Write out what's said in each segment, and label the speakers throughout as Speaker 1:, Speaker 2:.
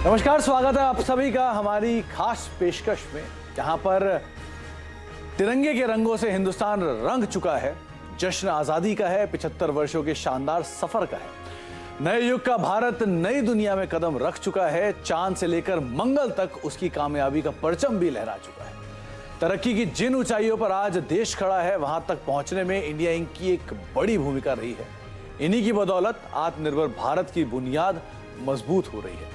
Speaker 1: नमस्कार, स्वागत है आप सभी का हमारी खास पेशकश में, जहां पर तिरंगे के रंगों से हिंदुस्तान रंग चुका है। जश्न आजादी का है, 75 वर्षों के शानदार सफर का है। नए युग का भारत नई दुनिया में कदम रख चुका है। चांद से लेकर मंगल तक उसकी कामयाबी का परचम भी लहरा चुका है। तरक्की की जिन ऊंचाइयों पर आज देश खड़ा है, वहां तक पहुंचने में इंडिया इंक की एक बड़ी भूमिका रही है। इन्हीं की बदौलत आत्मनिर्भर भारत की बुनियाद मजबूत हो रही है।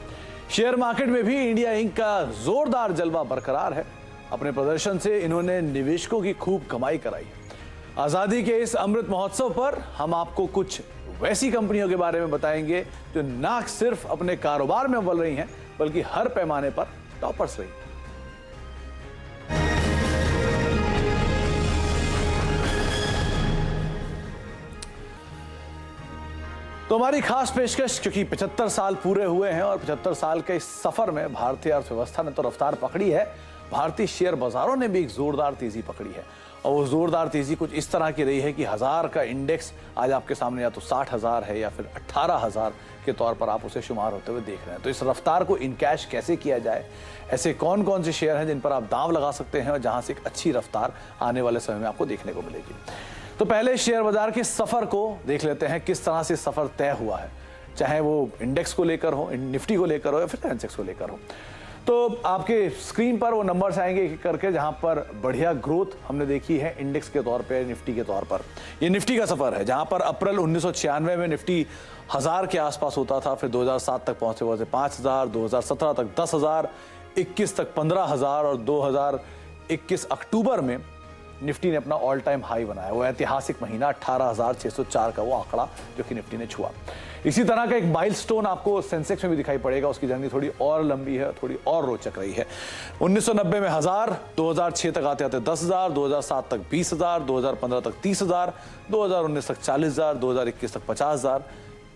Speaker 1: शेयर मार्केट में भी इंडिया इंक का जोरदार जलवा बरकरार है। अपने प्रदर्शन से इन्होंने निवेशकों की खूब कमाई कराई है। आजादी के इस अमृत महोत्सव पर हम आपको कुछ वैसी कंपनियों के बारे में बताएंगे जो ना सिर्फ अपने कारोबार में अव्वल रही हैं, बल्कि हर पैमाने पर टॉपर्स रही। तो हमारी खास पेशकश, क्योंकि 75 साल पूरे हुए हैं और 75 साल के इस सफर में भारतीय अर्थव्यवस्था ने तो रफ्तार पकड़ी है, भारतीय शेयर बाजारों ने भी एक जोरदार तेजी पकड़ी है। और वो जोरदार तेजी कुछ इस तरह की रही है कि 1000 का इंडेक्स आज आपके सामने या तो 60,000 है या फिर 18,000 के तौर पर आप उसे शुमार होते हुए देख रहे हैं। तो इस रफ्तार को इनकैश कैसे किया जाए, ऐसे कौन कौन से शेयर हैं जिन पर आप दांव लगा सकते हैं और जहां से एक अच्छी रफ्तार आने वाले समय में आपको देखने को मिलेगी। तो पहले शेयर बाजार के सफर को देख लेते हैं, किस तरह से सफर तय हुआ है, चाहे वो इंडेक्स को लेकर हो, निफ्टी को लेकर हो या फिर सेंसेक्स को लेकर हो। तो आपके स्क्रीन पर वो नंबर्स आएंगे एक एक करके, जहां पर बढ़िया ग्रोथ हमने देखी है इंडेक्स के तौर पे, निफ्टी के तौर पर। ये निफ्टी का सफर है, जहां पर अप्रैल 1996 में निफ्टी 1000 के आसपास होता था, फिर 2007 तक पहुंचे हुए थे 5000, 2017 तक 10,000, 21 तक 15,000 और 2021 अक्टूबर में निफ्टी ने अपना ऑल टाइम हाई बनाया। वो ऐतिहासिक महीना 18,604 का वो आंकड़ा जो कि निफ्टी ने छुआ। इसी तरह का एक माइलस्टोन आपको सेंसेक्स में भी दिखाई पड़ेगा। उसकी जर्नी थोड़ी और लंबी है, थोड़ी और रोचक रही है। 1990 में 1000, 2006 तक आते आते 10,000, 2007 तक 20,000, 2015 तक 30,000, 2019 तक 40,000, 2021 तक 50,000,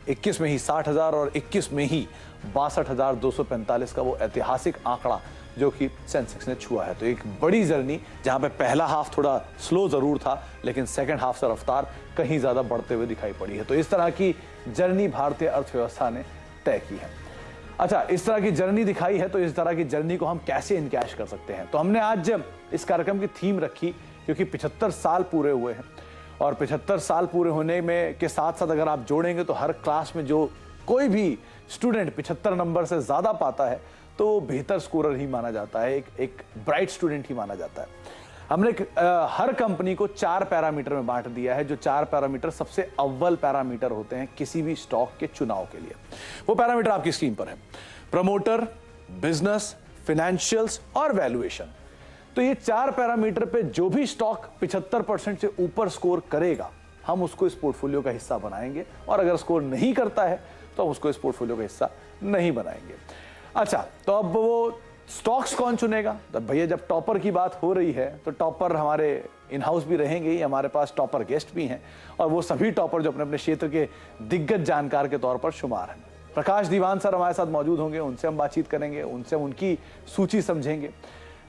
Speaker 1: 21 में ही 60,000 और 21 में ही 62,245 का वो ऐतिहासिक आंकड़ा जो कि सेंसेक्स ने छुआ है। तो एक बड़ी जर्नी, जहां पे पहला हाफ थोड़ा स्लो जरूर था, लेकिन सेकंड हाफ से रफ्तार कहीं ज्यादा बढ़ते हुए दिखाई पड़ी है। तो इस तरह की जर्नी भारतीय अर्थव्यवस्था ने तय की है। अच्छा, इस तरह की जर्नी दिखाई है, तो इस तरह की जर्नी को हम कैसे इनकैश कर सकते हैं। तो हमने आज इस कार्यक्रम की थीम रखी, क्योंकि 75 साल पूरे हुए हैं और 75 साल पूरे होने में के साथ साथ अगर आप जोड़ेंगे तो हर क्लास में जो कोई भी स्टूडेंट 75 नंबर से ज्यादा पाता है तो बेहतर स्कोरर ही माना जाता है, एक ब्राइट स्टूडेंट ही माना जाता है। हमने हर कंपनी को 4 पैरामीटर में बांट दिया है, जो 4 पैरामीटर सबसे अव्वल पैरामीटर होते हैं किसी भी स्टॉक के चुनाव के लिए। वो पैरामीटर आपकी स्क्रीन पर है: प्रमोटर, बिजनेस, फाइनेंशियल्स और वैल्यूएशन। तो ये 4 पैरामीटर पे जो भी स्टॉक 75% से ऊपर स्कोर करेगा, हम उसको इस पोर्टफोलियो का हिस्सा बनाएंगे, और अगर स्कोर नहीं करता है तो हम उसको इस पोर्टफोलियो का हिस्सा नहीं बनाएंगे। अच्छा, तो अब वो स्टॉक्स कौन चुनेगा? तो भैया, जब टॉपर की बात हो रही है तो टॉपर हमारे इन हाउस भी रहेंगे ही, हमारे पास टॉपर गेस्ट भी हैं, और वो सभी टॉपर जो अपने अपने क्षेत्र के दिग्गज जानकार के तौर पर शुमार हैं। प्रकाश दीवान सर हमारे साथ मौजूद होंगे, उनसे हम बातचीत करेंगे, उनसे हम उनकी सूची समझेंगे।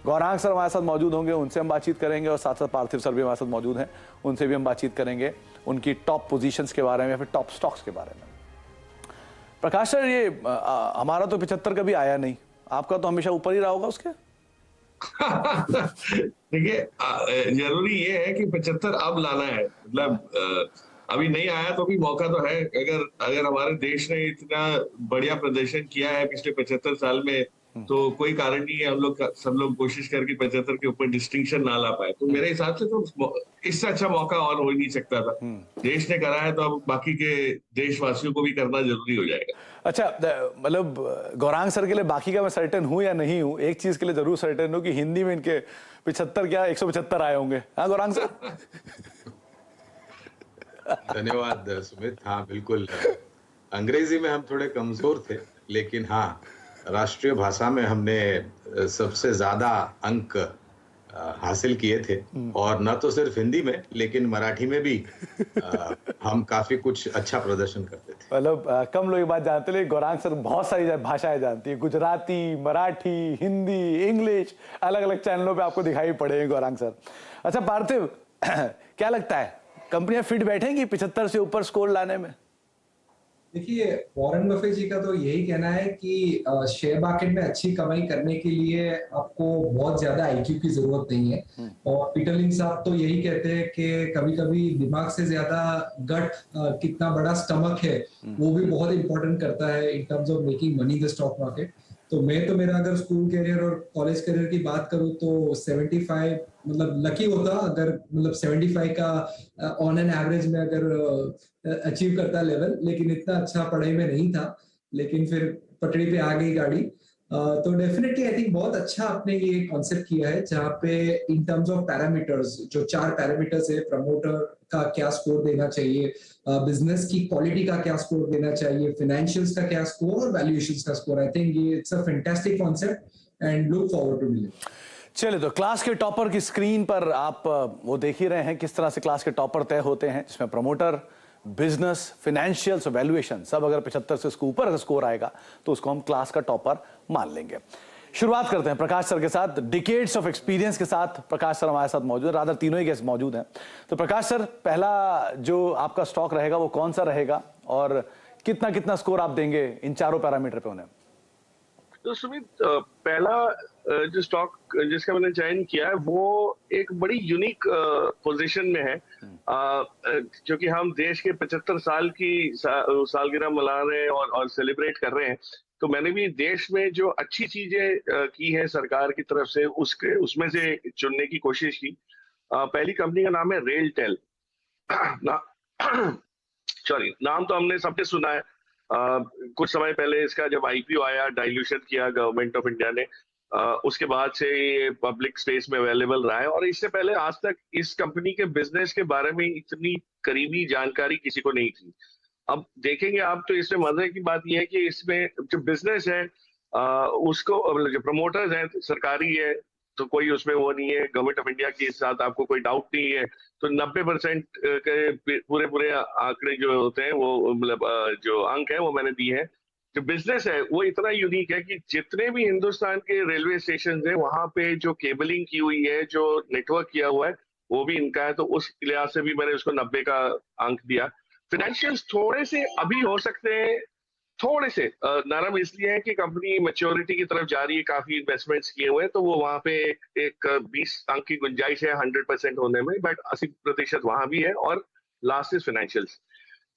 Speaker 1: गौरांग सर हमारे साथ मौजूद होंगे, उनसे हम बातचीत करेंगे, और साथ साथ पार्थिव सर भी हमारे साथ मौजूद हैं, उनसे भी हम बातचीत करेंगे उनकी टॉप पोजीशंस के बारे में या फिर टॉप स्टॉक्स के बारे में। प्रकाश सर, ये हमारा तो 75 कभी आया नहीं, आपका तो हमेशा ऊपर ही रहा होगा उसके।
Speaker 2: देखिए, जरूरी ये है कि 75 अब लाना है, मतलब अभी नहीं आया तो भी मौका तो है। अगर हमारे देश ने इतना बढ़िया प्रदर्शन किया है पिछले 75 साल में, तो कोई कारण नहीं है हम लोग सब लोग कोशिश करके 75 के ऊपर डिस्टिंक्शन ना ला पाए। तो मेरे हिसाब से तो इससे अच्छा मौका और हो ही नहीं सकता था। देश ने करा है तो अब बाकी के देशवासियों को भी करना जरूरी हो जाएगा।
Speaker 1: अच्छा, मतलब गौरांग सर के लिए बाकी का मैं सर्टेन हूं या नहीं हूं, एक चीज के लिए जरूर सर्टेन हूं कि हिंदी में इनके 75 क्या 175 आए होंगे। हाँ गौरांग सर?
Speaker 3: धन्यवाद सुमित। हाँ बिल्कुल, अंग्रेजी में हम थोड़े कमजोर थे, लेकिन हाँ राष्ट्रीय भाषा में हमने सबसे ज्यादा अंक हासिल किए थे, और न तो सिर्फ हिंदी में लेकिन मराठी में भी हम काफी कुछ अच्छा प्रदर्शन करते थे।
Speaker 1: मतलब कम लोग ये बात जानते हैं, गौरांग सर बहुत सारी भाषाएं जानती है, गुजराती, मराठी, हिंदी, इंग्लिश, अलग अलग चैनलों पे आपको दिखाई पड़ेंगे गौरांग सर। अच्छा पार्थिव, क्या लगता है कंपनियां फिट बैठेंगी 75 से ऊपर स्कोर लाने में?
Speaker 4: देखिए, वॉरेन बफे जी का तो यही कहना है कि शेयर मार्केट में अच्छी कमाई करने के लिए आपको बहुत ज्यादा आईक्यू की जरूरत नहीं है। और पीटर लिंच साहब तो यही कहते हैं कि कभी-कभी दिमाग से ज्यादा गट, कितना बड़ा स्टमक है, वो भी बहुत इंपॉर्टेंट करता है in terms of making money in the stock market. तो मैं तो मेरा अगर स्कूल करियर और कॉलेज करियर की बात करूं तो 75, मतलब लकी होता अगर मतलब 75 का ऑन एन एवरेज में अगर अचीव करता लेवल, लेकिन इतना अच्छा पढ़ाई में नहीं था, लेकिन फिर पटरी पे आ गई गाड़ी। तो डेफिनेटली आई थिंक बहुत अच्छा आपने ये कॉन्सेप्ट किया है, जहाँ पे इन टर्म्स ऑफ पैरामीटर्स, जो 4 पैरामीटर्स है, प्रमोटर का क्या स्कोर देना चाहिए, बिजनेस की क्वालिटी का क्या स्कोर देना चाहिए, फाइनेंशियल्स का क्या स्कोर और वैल्यूएशंस का स्कोर। आई थिंक ये it's a fantastic concept and look forward to doing it.
Speaker 1: चलिए, तो क्लास के टॉपर की स्क्रीन पर आप वो देख ही रहे हैं किस तरह से क्लास के टॉपर तय होते हैं, जिसमें प्रमोटर, बिजनेस, फाइनेंशियल्स और वैल्यूएशन सब अगर 75 से उसके ऊपर स्कोर आएगा तो उसको हम क्लास का टॉपर मान लेंगे। शुरुआत करते हैं प्रकाश सर के साथ। डिकेड्स ऑफ एक्सपीरियंस के साथ प्रकाश सर हमारे साथ मौजूद है, रादर तीनों ही गेस्ट मौजूद हैं। तो प्रकाश सर, पहला जो आपका स्टॉक रहेगा वो कौन सा रहेगा और कितना कितना स्कोर आप देंगे इन चारों पैरामीटर पे उन्हें?
Speaker 5: तो सुमित, पहला जो स्टॉक जिसका मैंने चयन किया है वो एक बड़ी यूनिक पोजीशन में है, क्योंकि हम देश के 75 साल की सालगिरह मना रहे हैं और सेलिब्रेट कर रहे हैं। तो मैंने भी देश में जो अच्छी चीजें की है सरकार की तरफ से उसमें से चुनने की कोशिश की। पहली कंपनी का नाम है रेलटेल। सॉरी, नाम तो हमने सबने सुना है। कुछ समय पहले इसका जब आईपीओ आया, डाइल्यूशन किया गवर्नमेंट ऑफ इंडिया ने, उसके बाद से ये पब्लिक स्पेस में अवेलेबल रहा है। और इससे पहले आज तक इस कंपनी के बिजनेस के बारे में इतनी करीबी जानकारी किसी को नहीं थी। अब देखेंगे आप, तो इसमें मजे की बात यह है कि इसमें जो बिजनेस है उसको जो प्रमोटर्स हैं सरकारी है, तो कोई उसमें वो नहीं है, गवर्नमेंट ऑफ इंडिया के साथ आपको कोई डाउट नहीं है। तो 90% के पूरे आंकड़े जो होते हैं वो मतलब जो अंक है वो मैंने दिए हैं। जो बिजनेस है वो इतना यूनिक है कि जितने भी हिंदुस्तान के रेलवे स्टेशन है वहां पे जो केबलिंग की हुई है, जो नेटवर्क किया हुआ है, वो भी इनका है। तो उस लिहाज से भी मैंने उसको 90 का अंक दिया। फाइनेंशियल्स थोड़े से अभी हो सकते हैं थोड़े से नरम, इसलिए है कि कंपनी मैच्योरिटी की तरफ जा रही है, काफी इन्वेस्टमेंट्स किए हुए हैं, तो वो वहां पे एक 20 अंक की गुंजाइश है 100% होने में, बट 80% वहां भी है। और last is financials,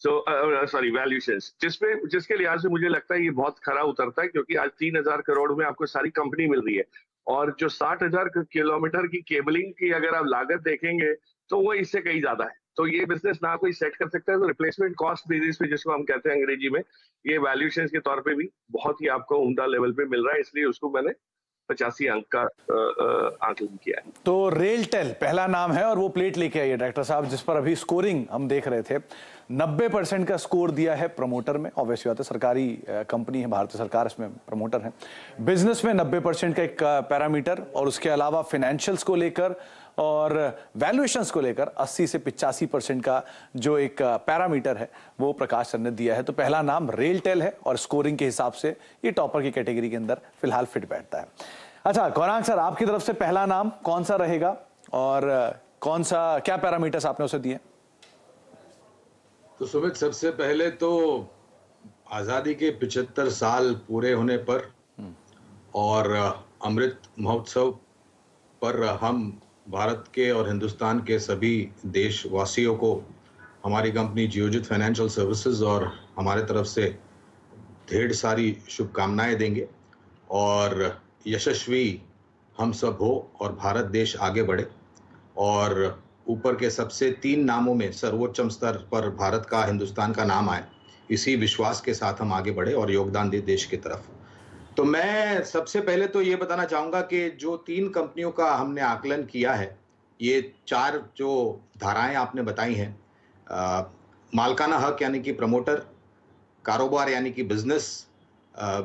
Speaker 5: sorry valuations, जिसके लिहाज से मुझे लगता है ये बहुत खरा उतरता है, क्योंकि आज 3,000 करोड़ में आपको सारी कंपनी मिल रही है। और जो 60,000 किलोमीटर की केबलिंग की अगर आप लागत देखेंगे तो वो इससे कहीं ज्यादा है। तो ये बिजनेस ना कोई सेट कर सकता है, तो रिप्लेसमेंट कॉस्ट बेसिस पे, जिसको हम कहते हैं अंग्रेजी में, ये वैल्यूएशंस के तौर पे भी बहुत ही आपको उम्दा लेवल पे मिल रहा है, इसलिए उसको मैंने 85 अंक का आंकलन किया है।
Speaker 1: तो रेलटेल पहला नाम है और वो प्लेट लेके आइए डायरेक्टर साहब, जिस पर अभी स्कोरिंग हम देख रहे थे। 90% का स्कोर दिया है प्रमोटर में, ऑब्वियसली बात है, सरकारी कंपनी है, भारतीय सरकार इसमें प्रमोटर है। बिजनेस में 90% का एक पैरामीटर, और उसके अलावा फाइनेंशियल्स को लेकर और वैल्यूएशंस को लेकर 80 से 85% का जो एक पैरामीटर है वो प्रकाश सर ने दिया है। तो पहला नाम रेलटेल है और स्कोरिंग के हिसाब से ये टॉपर की कैटेगरी के अंदर फिलहाल फिट बैठता है। अच्छा गौरांग सर, आपकी तरफ से पहला नाम कौन सा रहेगा और कौन सा, क्या पैरामीटर्स आपने उसे दिए?
Speaker 3: तो सुमित, सबसे पहले तो आजादी के 75 साल पूरे होने पर और अमृत महोत्सव पर हम भारत के और हिंदुस्तान के सभी देशवासियों को हमारी कंपनी जियोजित फाइनेंशियल सर्विसेज और हमारे तरफ से ढेर सारी शुभकामनाएं देंगे और यशस्वी हम सब हो और भारत देश आगे बढ़े और ऊपर के सबसे 3 नामों में सर्वोच्च स्तर पर भारत का, हिंदुस्तान का नाम आए। इसी विश्वास के साथ हम आगे बढ़े और योगदान दे देश की तरफ। तो मैं सबसे पहले तो ये बताना चाहूंगा कि जो 3 कंपनियों का हमने आकलन किया है, ये 4 जो धाराएं आपने बताई हैं, मालकाना हक यानी कि प्रमोटर, कारोबार यानी कि बिजनेस,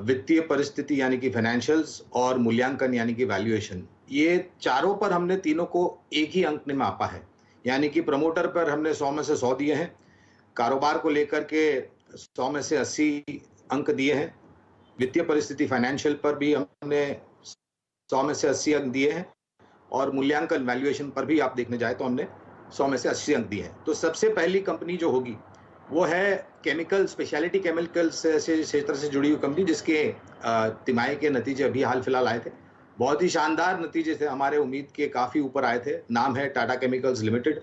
Speaker 3: वित्तीय परिस्थिति यानी कि फाइनेंशियल्स और मूल्यांकन यानी कि वैल्यूएशन, ये चारों पर हमने तीनों को एक ही अंक में मापा है। यानी कि प्रमोटर पर हमने 100 में से 100 दिए हैं, कारोबार को लेकर के 100 में से 80 अंक दिए हैं, वित्तीय परिस्थिति फाइनेंशियल पर भी हमने 100 में से 80 अंक दिए हैं और मूल्यांकन वैल्यूएशन पर भी आप देखने जाए तो हमने 100 में से 80 अंक दिए हैं। तो सबसे पहली कंपनी जो होगी वो है केमिकल, स्पेशलिटी केमिकल्स से क्षेत्र से जुड़ी हुई कंपनी, जिसके तिमाही के नतीजे अभी हाल फिलहाल आए थे। बहुत ही शानदार नतीजे थे, हमारे उम्मीद के काफी ऊपर आए थे। नाम है टाटा केमिकल्स लिमिटेड।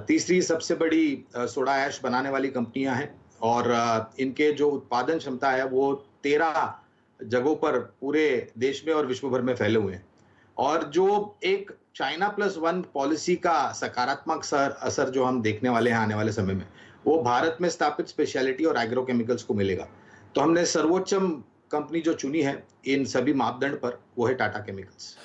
Speaker 3: तीसरी सबसे बड़ी सोडा ऐश बनाने वाली कंपनियां हैं और इनके जो उत्पादन क्षमता है वो 13 जगहों पर पूरे देश में और विश्व भर में फैले हुए हैं। और जो एक चाइना प्लस वन पॉलिसी का सकारात्मक असर जो हम देखने वाले हैं आने वाले समय में, वो भारत में स्थापित स्पेशलिटी और एग्रोकेमिकल्स को मिलेगा। तो हमने सर्वोच्चम कंपनी जो चुनी है इन सभी मापदंड पर, वो है टाटा केमिकल्स।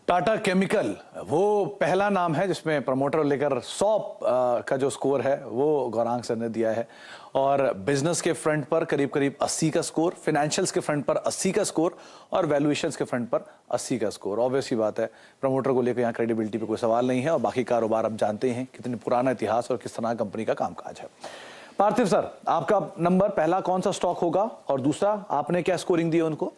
Speaker 1: टाटा केमिकल वो पहला नाम है जिसमें प्रमोटर लेकर 100 का जो स्कोर है वो गौरांग सर ने दिया है, और बिजनेस के फ्रंट पर करीब करीब 80 का स्कोर, फाइनेंशियल्स के फ्रंट पर 80 का स्कोर और वैल्यूएशंस के फ्रंट पर 80 का स्कोर। ऑब्वियसली बात है, प्रमोटर को लेकर यहाँ क्रेडिबिलिटी पे कोई सवाल नहीं है, और बाकी कारोबार अब जानते हैं कितनी पुराना इतिहास और किस तरह कंपनी का कामकाज है। पार्थिव सर, आपका नंबर पहला कौन सा स्टॉक होगा, और दूसरा आपने क्या स्कोरिंग दी है उनको?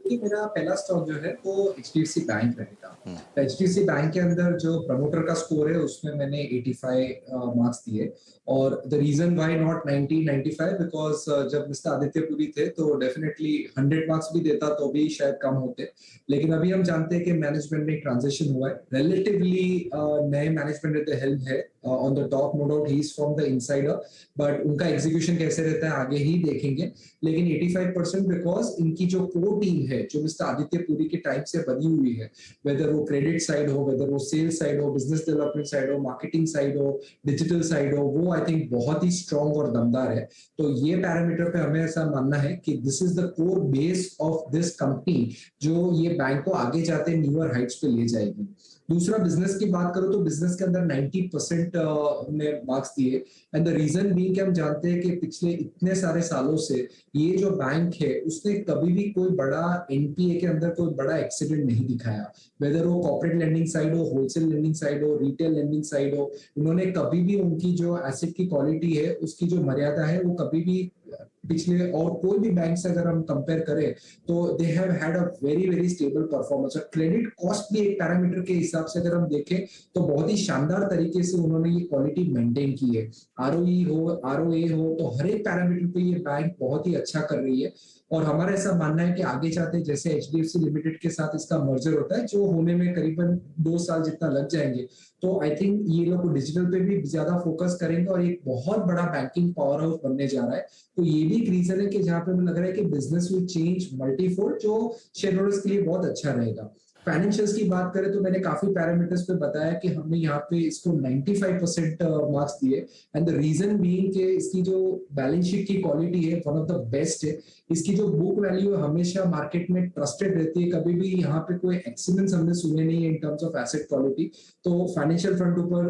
Speaker 4: कि मेरा पहला स्टॉक जो है वो एचडीएफसी बैंक रहेगा। एचडीएफसी बैंक के अंदर जो प्रमोटर का स्कोर है उसमें मैंने 85 मार्क्स दिए, और the reason why not 90 95 because जब मिस्टर आदित्य पुरी थे तो डेफिनेटली 100 मार्क्स भी देता तो भी शायद कम होते, लेकिन अभी हम जानते हैं कि मैनेजमेंट में ट्रांजिशन हुआ है, रिलेटिवली नए मैनेजमेंट एट द हेल्म है on the top, no doubt he is from the insider, but उनका एग्जीक्यूशन कैसे रहता है आगे ही देखेंगे। लेकिन 85% बिकॉज इनकी जो कोर टीम है जो मिस्टर आदित्य पुरी के टाइम से बनी हुई है, वेदर वो क्रेडिट साइड हो, वेदर वो सेल्स साइड हो, बिजनेस डेवलपमेंट साइड हो, मार्केटिंग साइड हो, डिजिटल साइड हो, वो आई थिंक बहुत ही स्ट्रॉन्ग और दमदार है। तो ये पैरामीटर पे हमें ऐसा मानना है कि this is the core base of this company जो ये बैंक को आगे जाते न्यूअर हाइट्स पे ले जाएगी। दूसरा, बिजनेस की बात करो तो बिजनेस के अंदर 90% में मार्क्स दिए, एंड द रीजन भी कि हम जानते हैं कि पिछले इतने सारे सालों से ये जो बैंक है उसने कभी भी कोई बड़ा एनपीए के अंदर कोई बड़ा एक्सीडेंट नहीं दिखाया, वेदर वो कॉर्पोरेट लेंडिंग साइड हो, होलसेल लेंडिंग साइड हो, रिटेल लेंडिंग साइड हो, उन्होंने कभी भी उनकी जो एसेट की क्वालिटी है उसकी जो मर्यादा है वो कभी भी पिछले और कोई भी बैंक से अगर हम कंपेयर करें तो they have had a very very stable performance. और क्रेडिट कॉस्ट भी एक पैरामीटर के हिसाब से अगर हम देखें तो बहुत ही शानदार तरीके से उन्होंने ये क्वालिटी मेंटेन की है। आरओई हो, आरओए हो, तो हर एक पैरामीटर पे ये बैंक बहुत ही अच्छा कर रही है, और हमारा ऐसा मानना है कि आगे जाते जैसे एचडीएफसी लिमिटेड के साथ इसका मर्जर होता है जो होने में करीबन 2 साल जितना लग जाएंगे, तो आई थिंक ये लोग डिजिटल पे भी ज्यादा फोकस करेंगे और एक बहुत बड़ा बैंकिंग पावर हाउस बनने जा रहा है। तो ये भी एक रीजन है कि जहाँ पे मुझे लग रहा है कि बिजनेस विल चेंज मल्टीफोल्ड, जो शेयर होल्डर्स के लिए बहुत अच्छा रहेगा। फाइनेंशियल्स की बात करें तो मैंने काफी पैरामीटर्स पे बताया कि हमने यहाँ पे इसको 95% मार्क्स दिए, एंड द रीजन बीइंग कि इसकी जो बैलेंस शीट की क्वालिटी है वन ऑफ द बेस्ट है, इसकी जो बुक वैल्यू है हमेशा मार्केट में ट्रस्टेड रहती है, कभी भी यहाँ पे कोई एक्सीडेंट्स हमने सुने नहीं है in terms of asset quality. तो फाइनेंशियल फ्रंट ऊपर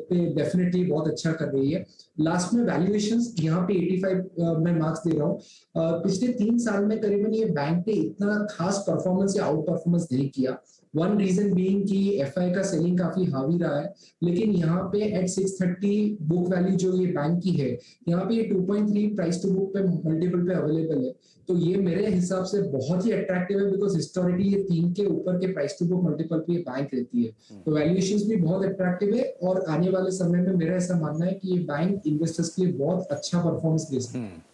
Speaker 4: पे डेफिनेटली बहुत अच्छा कर रही है। लास्ट में वैल्यूएशंस यहाँ पे 85 में मार्क्स दे रहा हूँ। पिछले 3 साल में करीबन ये बैंक ने इतना खास परफॉर्मेंस या आउट परफॉर्मेंस नहीं किया। वन रीजन बीइंग कि एफआई का सेलिंग काफी हावी रहा है, लेकिन यहाँ पे एट 630 बुक वैल्यू जो ये बैंक की है, यहाँ पे ये 2.3 प्राइस टू बुक पे मल्टीपल पे अवेलेबल है। तो ये मेरे हिसाब से बहुत ही अट्रैक्टिव है, बिकॉज हिस्टोरिकली ये 3 के ऊपर के प्राइस टू बुक मल्टीपल पे ये बैंक रहती है। तो वैल्यूएशंस भी बहुत अट्रैक्टिव है, और आने वाले समय में मेरा ऐसा मानना है कि ये बैंक इन्वेस्टर्स के लिए बहुत अच्छा परफॉर्मेंस दे सकता है।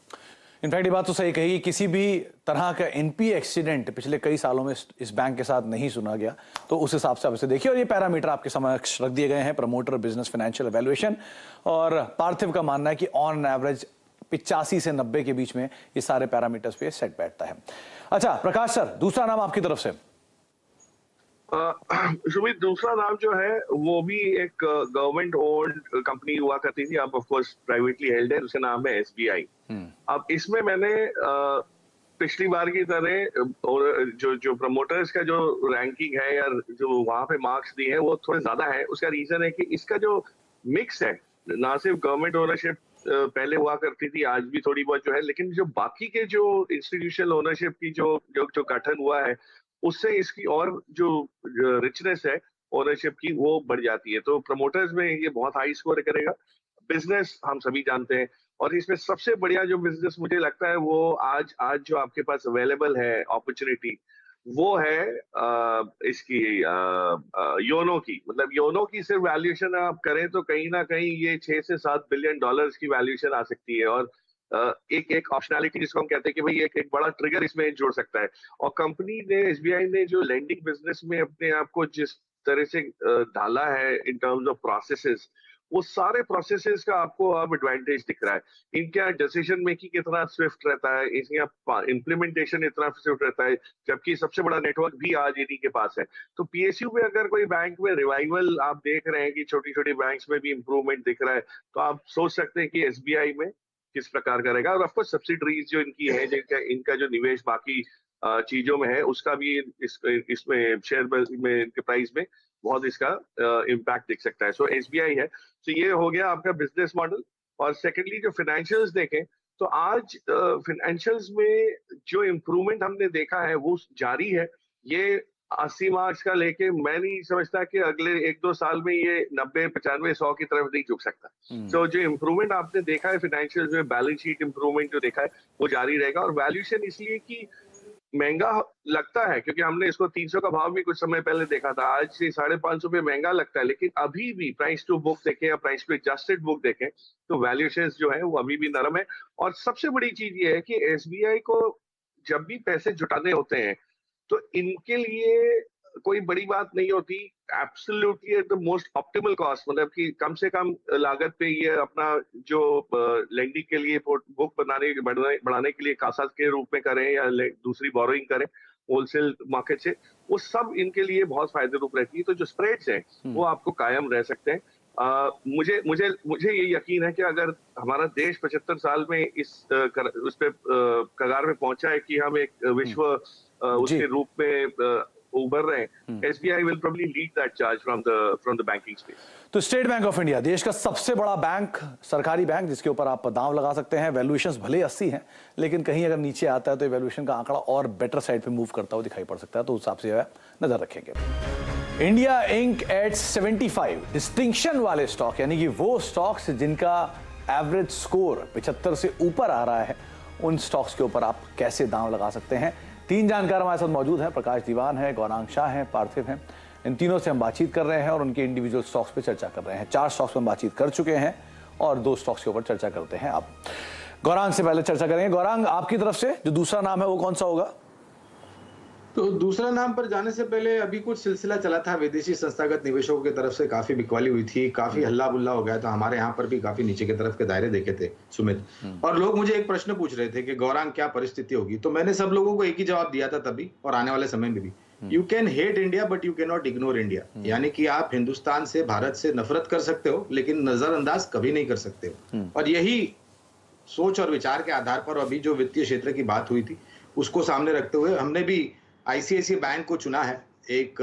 Speaker 1: इनफैक्ट ये बात तो सही कही, किसी भी तरह का एनपीए एक्सीडेंट पिछले कई सालों में इस बैंक के साथ नहीं सुना गया। तो उस हिसाब से आप इसे देखिए, और ये पैरामीटर आपके समक्ष रख दिए गए हैं, प्रमोटर, बिजनेस, फाइनेंशियल एवेल्युएशन, और पार्थिव का मानना है कि ऑन एवरेज 85 से 90 के बीच में ये सारे पैरामीटर्स पे सेट बैठता है। अच्छा प्रकाश सर, दूसरा नाम आपकी तरफ से।
Speaker 5: सुमित, दूसरा नाम जो है वो भी एक गवर्नमेंट ओन्ड कंपनी हुआ करती थी, अब ऑफ कोर्स प्राइवेटली हेल्ड है, उसका नाम है एसबीआई। अब इसमें मैंने पिछली बार की तरह और जो प्रमोटर्स का जो रैंकिंग है या जो वहां पे मार्क्स दिए हैं वो थोड़े ज्यादा है। उसका रीजन है कि इसका जो मिक्स है, ना सिर्फ गवर्नमेंट ओनरशिप पहले हुआ करती थी, आज भी थोड़ी बहुत जो है, लेकिन जो बाकी के जो इंस्टीट्यूशनल ओनरशिप की जो गठन हुआ है उससे इसकी और जो रिचनेस है ओनरशिप की वो बढ़ जाती है। तो प्रमोटर्स में ये बहुत हाई स्कोर करेगा। बिजनेस हम सभी जानते हैं, और इसमें सबसे बढ़िया जो बिजनेस मुझे लगता है वो आज जो आपके पास अवेलेबल है अपॉर्चुनिटी, वो है इसकी योनो की। मतलब योनो की सिर्फ वैल्यूएशन आप करें तो कहीं ना कहीं ये 6 से 7 बिलियन डॉलर्स की वैल्यूएशन आ सकती है। और एक एक ऑप्शनैलिटी जिसको हम कहते हैं कि भाई एक बड़ा ट्रिगर इसमें जोड़ सकता है। और कंपनी ने, एसबीआई ने जो लेंडिंग बिजनेस में अपने आप को जिस तरह से ढाला है इन टर्म्स ऑफ प्रोसेसेस, वो सारे प्रोसेसेस का आपको अब एडवांटेज दिख रहा है। इनका डिसीजन मेकिंग इतना स्विफ्ट रहता है, इनका इम्प्लीमेंटेशन इतना स्विफ्ट रहता है, जबकि सबसे बड़ा नेटवर्क भी आज इन्हीं के पास है। तो पीएसयू में अगर कोई बैंक में रिवाइवल आप देख रहे हैं कि छोटी छोटी बैंक्स में भी इंप्रूवमेंट दिख रहा है, तो आप सोच सकते हैं कि एसबीआई में किस प्रकार का रहेगा। और ऑफकोर्स सब्सिडरीज जो इनकी है, जिनका इनका जो निवेश बाकी चीजों में है, उसका भी इसमें शेयर में के प्राइस में बहुत इसका इम्पैक्ट दिख सकता है। सो एसबीआई है। तो ये हो गया आपका बिजनेस मॉडल। और सेकेंडली जो फाइनेंशियल्स देखें तो आज फाइनेंशियल्स में जो इम्प्रूवमेंट हमने देखा है वो जारी है। ये 80 मार्च का लेके मैं नहीं समझता कि अगले 1-2 साल में ये 90, 95, 100 की तरफ नहीं झुक सकता। तो जो इम्प्रूवमेंट आपने देखा है फाइनेंशियल्स में, बैलेंस शीट इम्प्रूवमेंट जो देखा है वो जारी रहेगा। और वैल्यूएशन इसलिए कि महंगा लगता है क्योंकि हमने इसको 300 का भाव भी कुछ समय पहले देखा था, आज से 550 पे महंगा लगता है, लेकिन अभी भी प्राइस टू बुक देखें या प्राइस टू एडजस्टेड बुक देखें तो वैल्यूएशंस जो है वो अभी भी नरम है। और सबसे बड़ी चीज ये है कि एसबीआई को जब भी पैसे जुटाने होते हैं तो इनके लिए कोई बड़ी बात नहीं होती, absolutely at the most optimal cost, मतलब कि कम से कम लागत पे ये अपना जो लेंडिंग के लिए बुक बढ़ाने के लिए कासा के रूप में करें या दूसरी बोरोइंग करें होलसेल मार्केट से, वो सब इनके लिए बहुत फायदे रूप रहती है। तो जो स्प्रेड्स हैं वो आपको कायम रह सकते हैं। मुझे मुझे मुझे ये यकीन है कि अगर हमारा देश 75 साल में उस पे कगार में पहुंचा है कि हम एक विश्व उसके रूप में उभर रहे हैं, SBI will probably lead that charge from the banking space.
Speaker 1: तो स्टेट बैंक ऑफ इंडिया देश का सबसे बड़ा बैंक, सरकारी बैंक, जिसके ऊपर आप दांव लगा सकते हैं। वैल्यूएशंस भले 80 हैं, लेकिन कहीं अगर नीचे आता है तो वैल्यूएशन का आंकड़ा और बेटर साइड पे मूव करता हुआ दिखाई पड़ सकता है, तो उस हिसाब से नजर रखेंगे। इंडिया इंक एट 75 डिस्टिंक्शन वाले स्टॉक, यानी कि वो स्टॉक्स जिनका एवरेज स्कोर 75 से ऊपर आ रहा है, उन स्टॉक्स के ऊपर आप कैसे दांव लगा सकते हैं। 3 जानकार हमारे साथ मौजूद हैं। प्रकाश दीवान है, गौरांग शाह हैं, पार्थिव हैं। इन तीनों से हम बातचीत कर रहे हैं और उनके इंडिविजुअल स्टॉक्स पे चर्चा कर रहे हैं। 4 स्टॉक्स में बातचीत कर चुके हैं और 2 स्टॉक्स के ऊपर चर्चा करते हैं। आप गौरांग से पहले चर्चा करेंगे। गौरांग, आपकी तरफ से जो दूसरा नाम है वो कौन सा होगा?
Speaker 3: तो दूसरा नाम पर जाने से पहले अभी कुछ सिलसिला चला था, विदेशी संस्थागत निवेशकों की तरफ से काफी बिकवाली हुई थी, काफी हल्ला बुल्ला हो गया था। हमारे यहाँ पर भी काफी नीचे की तरफ के दायरे देखे थे सुमित, और लोग मुझे एक प्रश्न पूछ रहे थे कि गौरांग क्या परिस्थिति होगी। तो मैंने सब लोगों को एक ही जवाब दिया था तभी और आने वाले समय में भी, you can hate India but you can not ignore India. यानी कि आप हिंदुस्तान से, भारत से नफरत कर सकते हो लेकिन नजरअंदाज कभी नहीं कर सकते हो। और यही सोच और विचार के आधार पर अभी जो वित्तीय क्षेत्र की बात हुई थी उसको सामने रखते हुए हमने भी आईसीआईसीआई बैंक को चुना है। एक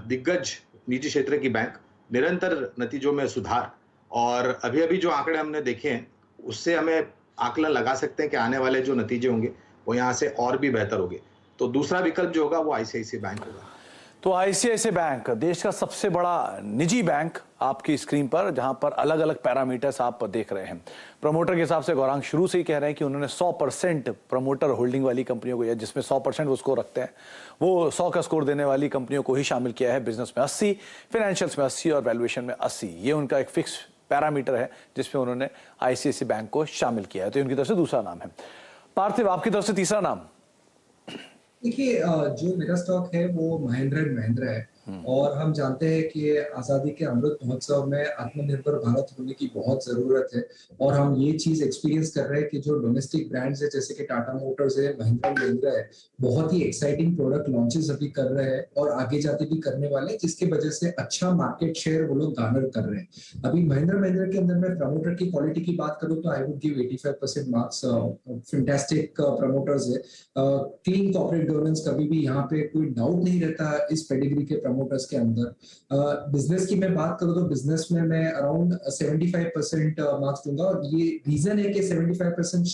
Speaker 3: दिग्गज निजी क्षेत्र की बैंक, निरंतर नतीजों में सुधार, और अभी अभी जो आंकड़े हमने देखे हैं उससे हमें आकलन लगा सकते हैं कि आने वाले जो नतीजे होंगे वो यहाँ से और भी बेहतर होंगे। तो दूसरा विकल्प जो होगा वो आईसीआईसीआई बैंक होगा।
Speaker 1: तो आईसीआईसीआई बैंक देश का सबसे बड़ा निजी बैंक आपकी स्क्रीन पर, जहां पर अलग अलग पैरामीटर्स आप देख रहे हैं। प्रमोटर के हिसाब से गौरांग शुरू से ही कह रहे हैं कि उन्होंने 100% प्रमोटर होल्डिंग वाली कंपनियों को, या जिसमें 100% वो स्कोर रखते हैं, वो 100 का स्कोर देने वाली कंपनियों को ही शामिल किया है। बिजनेस में 80, फाइनेंशियल्स में 80 और वैल्यूएशन में 80, ये उनका एक फिक्स पैरामीटर है जिसमें उन्होंने आईसीआईसीआई बैंक को शामिल किया है। तो उनकी तरफ से दूसरा नाम है। पार्थिव, आपकी तरफ से तीसरा नाम?
Speaker 4: देखिए, जो मेरा स्टॉक है वो महिंद्रा एंड महिंद्रा है, और हम जानते हैं कि आजादी के अमृत महोत्सव में आत्मनिर्भर भारत होने की बहुत जरूरत है। और हम ये चीज एक्सपीरियंस कर रहे हैं कि जो डोमेस्टिक ब्रांड्स है जैसे कि टाटा मोटर्स है, महिंद्रा है, बहुत ही एक्साइटिंग प्रोडक्ट लॉन्चेस अभी कर रहे हैं और आगे जाते भी करने वाले हैं, जिसकी वजह से अच्छा मार्केट शेयर वो लोग गार्नर कर रहे हैं। अभी महिंद्रा के अंदर मैं प्रमोटर की क्वालिटी की बात करूं तो I would give 85% marks. Fantastic promoters है, क्लीन कॉर्पोरेट गवर्नेंस, कभी भी यहाँ पे कोई डाउट नहीं रहता इस पेडिग्री के प्रमोटर्स के अंदर। बिजनेस की मैं बात करूं तो बिजनेस में मैं अराउंड 75% मार्क्स दूंगा, और ये रीजन है कि 75%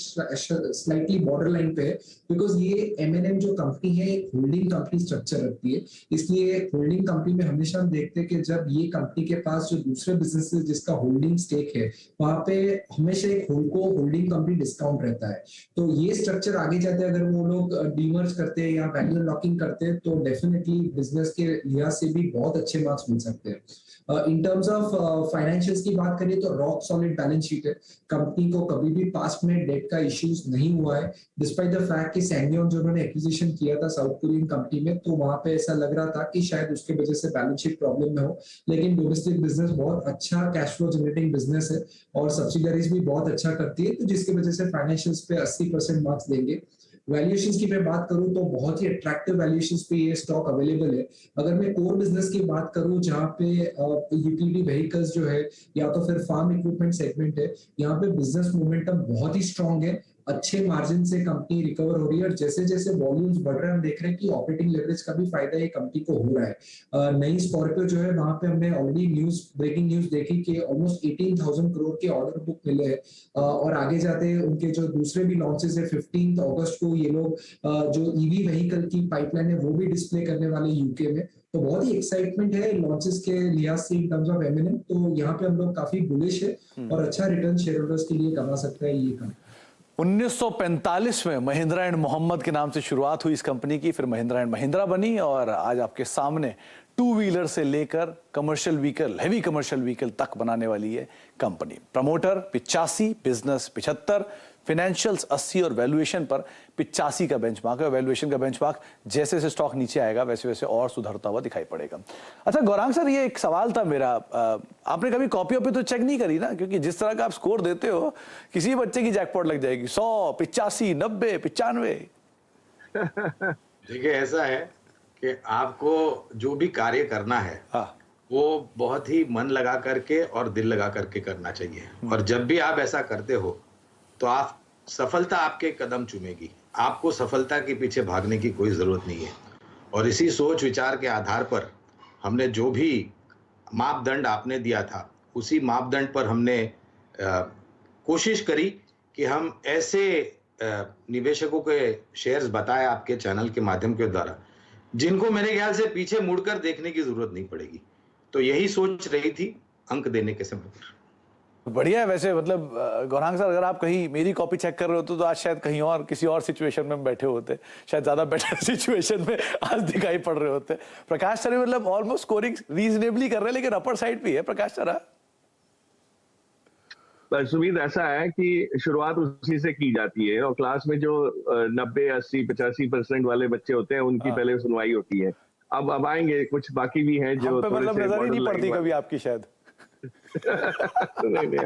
Speaker 4: स्लाइटली बॉर्डर लाइन पे है, बिकॉज ये M&M जो कंपनी है एक होल्डिंग कंपनी स्ट्रक्चर रखती है। इसलिए होल्डिंग कंपनी में हमेशा हम देखते हैं कि जब ये कंपनी के पास जो दूसरे बिजनेस जिसका होल्डिंग स्टेक है, वहां पे हमेशा एक होल्डिंग कंपनी डिस्काउंट रहता है। तो ये स्ट्रक्चर आगे जाते अगर वो लोग डीमर्ज करते हैं या वैल्यू लॉकिंग करते हैं तो डेफिनेटली बिजनेस के लिहाज से भी बहुत अच्छे मार्क्स मिल सकते हैं। इन टर्म्स ऑफ फाइनेंशियल्स की बात करिए तो रॉक सॉलिड बैलेंस शीट है। कंपनी को कभी भी पास्ट में डेट का इश्यूज नहीं हुआ है, डिस्पाइट द फैक्ट कि सैंगयोन जो उन्होंने एक्विजिशन किया था साउथ कोरियन कंपनी में, तो वहां पे ऐसा लग रहा था कि शायद उसके वजह से बैलेंस शीट प्रॉब्लम में हो, लेकिन डोमेस्टिक बिजनेस बहुत अच्छा कैश फ्लो जनरेटिंग बिजनेस है और सब्सिडरीज भी बहुत अच्छा करती है, तो जिसकी वजह से फाइनेंशियल्स पे 80% मार्क्स देंगे। वैल्यूएशंस की मैं बात करूं तो बहुत ही अट्रैक्टिव वैल्यूएशंस पे ये स्टॉक अवेलेबल है। अगर मैं कोर बिजनेस की बात करूं जहां पे यूटिलिटी व्हीकल्स जो है या तो फिर फार्म इक्विपमेंट सेगमेंट है, यहाँ पे बिजनेस मोमेंटम बहुत ही स्ट्रांग है, अच्छे मार्जिन से कंपनी रिकवर हो रही है, और जैसे जैसे वॉल्यूम्स बढ़ रहे हैं हम देख रहे हैं कि ऑपरेटिंग लेवरेज का भी फायदा ये कंपनी को हो रहा है। नई स्कॉर्पियो जो है वहां पे हमने ऑलरेडी ब्रेकिंग न्यूज देखी कि ऑलमोस्ट 18,000 करोड़ के ऑर्डर बुक मिले हैं, और आगे जाते उनके जो दूसरे भी लॉन्चेस है 15 अगस्त को ये लोग जो ईवी व्हीकल की पाइपलाइन है वो भी डिस्प्ले करने वाले यूके में। तो बहुत ही एक्साइटमेंट है लॉन्चेस के लिहाज से इन टर्म्स ऑफ M&M, तो यहाँ पे हम लोग काफी बुलिश है और अच्छा रिटर्न शेयर होल्डर्स के लिए कमा सकता है ये कंपनी।
Speaker 1: 1945 में महिंद्रा एंड मोहम्मद के नाम से शुरुआत हुई इस कंपनी की, फिर महिंद्रा एंड महिंद्रा बनी और आज आपके सामने टू व्हीलर से लेकर commercial vehicle, heavy commercial vehicle तक बनाने वाली है कंपनी। प्रमोटर 85, बिजनेस 75, फाइनेंशियल्स 80 और वैल्यूएशन पर 85 का बेंचमार्क है। वैल्यूएशन का बेंचमार्क जैसे जैसे स्टॉक नीचे आएगा वैसे वैसे और सुधरता हुआ दिखाई पड़ेगा। अच्छा गौरांग सर, ये एक सवाल था मेरा, आपने कभी कॉपी वॉपी तो चेक नहीं करी ना? क्योंकि जिस तरह का आप स्कोर देते हो किसी बच्चे की जैकपॉट लग जाएगी, 100, 85, 90, 95।
Speaker 3: देखिए ऐसा है कि आपको जो भी कार्य करना है वो बहुत ही मन लगा करके और दिल लगा करके करना चाहिए, और जब भी आप ऐसा करते हो तो आप सफलता आपके कदम चूमेगी। आपको सफलता के पीछे भागने की कोई जरूरत नहीं है, और इसी सोच विचार के आधार पर हमने जो भी मापदंड आपने दिया था उसी मापदंड पर हमने कोशिश करी कि हम ऐसे निवेशकों के शेयर्स बताए आपके चैनल के माध्यम के द्वारा जिनको मेरे ख्याल से पीछे मुड़कर देखने की जरूरत नहीं पड़ेगी। तो यही सोच रही थी अंक देने के समय पर।
Speaker 1: बढ़िया है वैसे, मतलब गौरांग सर अगर आप कहीं मेरी कॉपी चेक कर रहे होते तो आज शायद कहीं और किसी और सिचुएशन में बैठे होते, शायद ज्यादा बेटर सिचुएशन में आज दिखाई पड़ रहे होते। प्रकाश सर मतलब ऑलमोस्ट स्कोरिंग रीजनेबली कर रहे हैं, लेकिन अपर साइड भी है प्रकाश सर।
Speaker 5: सुमित ऐसा है कि शुरुआत उसी से की जाती है, और क्लास में जो 90, 80, 85% वाले बच्चे होते हैं उनकी पहले सुनवाई होती है। अब आएंगे कुछ बाकी भी हैं जो
Speaker 1: मतलब नजर ही नहीं पड़ती कभी आपकी शायद।
Speaker 5: नहीं,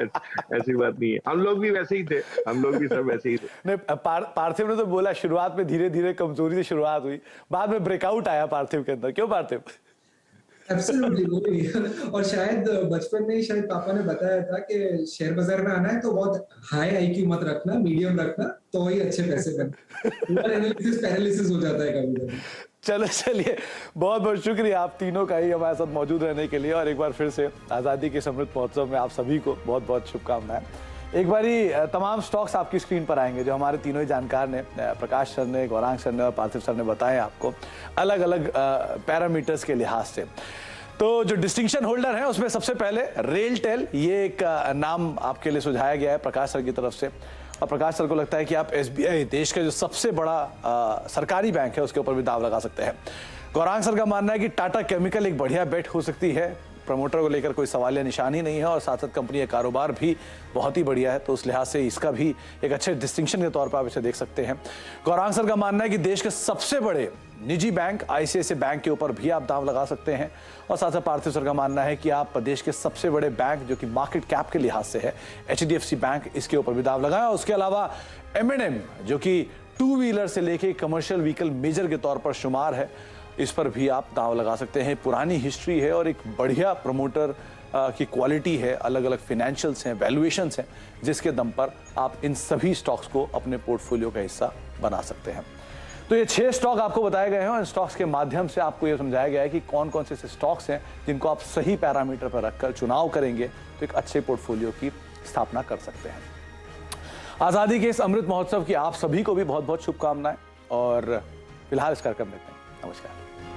Speaker 5: ऐसी बात नहीं है, हम लोग भी वैसे ही थे, हम लोग भी सब वैसे ही थे।
Speaker 1: नहीं, पार्थिव ने तो बोला शुरुआत में धीरे धीरे कमजोरी से शुरुआत हुई, बाद में ब्रेकआउट आया पार्थिव के अंदर। क्यों पार्थिव?
Speaker 4: एब्सोल्युटली, और शायद बचपन में ही शायद पापा ने बताया था कि शेयर बाजार में आना है तो बहुत हाई आईक्यू मत रखना, मीडियम रखना, तो ही अच्छे पैसे बनते। एनालिसिस पैरालिसिस हो जाता है कभी-कभी।
Speaker 1: चलो चलिए, बहुत बहुत शुक्रिया आप तीनों का ही हमारे साथ मौजूद रहने के लिए, और एक बार फिर से आज़ादी के अमृत महोत्सव में आप सभी को बहुत बहुत शुभकामनाएं। एक बारी तमाम स्टॉक्स आपकी स्क्रीन पर आएंगे जो हमारे तीनों ही जानकार ने, प्रकाश सर ने, गौरांग सर ने और पार्थिव सर ने बताए आपको अलग अलग पैरामीटर्स के लिहाज से। तो जो डिस्टिंक्शन होल्डर है उसमें सबसे पहले रेलटेल, ये एक नाम आपके लिए सुझाया गया है प्रकाश सर की तरफ से, और प्रकाश सर को लगता है कि आप SBI देश का जो सबसे बड़ा सरकारी बैंक है उसके ऊपर भी दाव लगा सकते हैं। गौरांग सर का मानना है कि टाटा केमिकल एक बढ़िया बेट हो सकती है, प्रमोटर को लेकर कोई सवाल या निशान ही नहीं है, और साथ साथ कंपनी का कारोबार भी बहुत ही बढ़िया है, तो उस लिहाज से इसका भी एक अच्छे डिस्टिंक्शन के तौर पर आप इसे देख सकते हैं। गौरांग सर का मानना है कि देश के सबसे बड़े निजी बैंक ICICI बैंक के ऊपर भी आप दाव लगा सकते हैं, और साथ साथ पार्थिव सर का मानना है कि आप देश के सबसे बड़े बैंक जो कि मार्केट कैप के लिहाज से है HDFC बैंक, इसके ऊपर भी दाव लगाएं। और उसके अलावा M&M जो कि टू व्हीलर से लेके कमर्शियल व्हीकल मेजर के तौर पर शुमार है, इस पर भी आप दाव लगा सकते हैं। पुरानी हिस्ट्री है और एक बढ़िया प्रमोटर की क्वालिटी है, अलग अलग फाइनेंशियल्स हैं, वैल्यूएशंस हैं, जिसके दम पर आप इन सभी स्टॉक्स को अपने पोर्टफोलियो का हिस्सा बना सकते हैं। तो ये 6 स्टॉक आपको बताए गए हैं और इन स्टॉक्स के माध्यम से आपको ये समझाया गया है कि कौन कौन से ऐसे स्टॉक्स हैं जिनको आप सही पैरामीटर पर रखकर चुनाव करेंगे तो एक अच्छे पोर्टफोलियो की स्थापना कर सकते हैं। आज़ादी के इस अमृत महोत्सव की आप सभी को भी बहुत बहुत शुभकामनाएं और फिलहाल इस कार्यक्रम में इतना ही। नमस्कार।